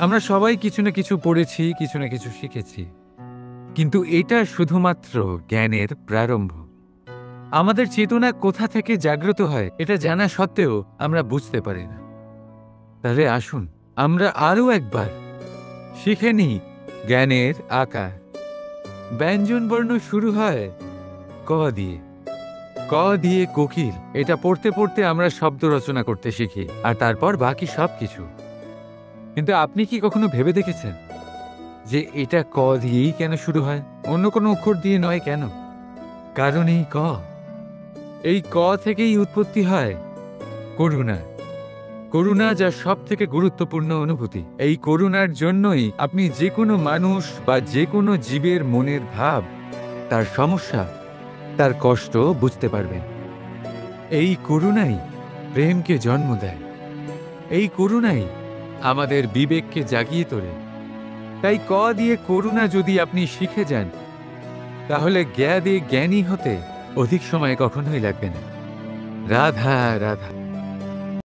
আমরা সবাই কিছু না কিছু পড়েছি, কিছু না কিছু শিখেছি, কিন্তু এটা শুধুমাত্র জ্ঞানের প্রারম্ভ। আমাদের চেতনা কোথা থেকে জাগ্রত হয় এটা জানা সত্ত্বেও আমরা বুঝতে পারি না। তাহলে আসুন আমরা আরও একবার শিখে নিই জ্ঞানের আকার। ব্যঞ্জন বর্ণ শুরু হয় ক দিয়ে। ক দিয়ে কোকিল, এটা পড়তে পড়তে আমরা শব্দ রচনা করতে শিখি, আর তারপর বাকি সব কিছু। কিন্তু আপনি কি কখনো ভেবে দেখেছেন যে এটা ক দিয়েই কেন শুরু হয়, অন্য কোনো অক্ষর দিয়ে নয় কেন? কারণ এই ক থেকেই উৎপত্তি হয় করুণা। করুণা যা সব থেকে গুরুত্বপূর্ণ অনুভূতি। এই করুণার জন্যই আপনি যে কোনো মানুষ বা যে কোনো জীবের মনের ভাব, তার সমস্যা, তার কষ্ট বুঝতে পারবেন। এই করুণাই প্রেমকে জন্ম দেয়। এই করুণাই আমাদের বিবেককে জাগিয়ে তোলে। তাই ক দিয়ে করুণা যদি আপনি শিখে যান, তাহলে জ্ঞা দিয়ে জ্ঞানী হতে অধিক সময় কখনোই লাগবে না। রাধা রাধা।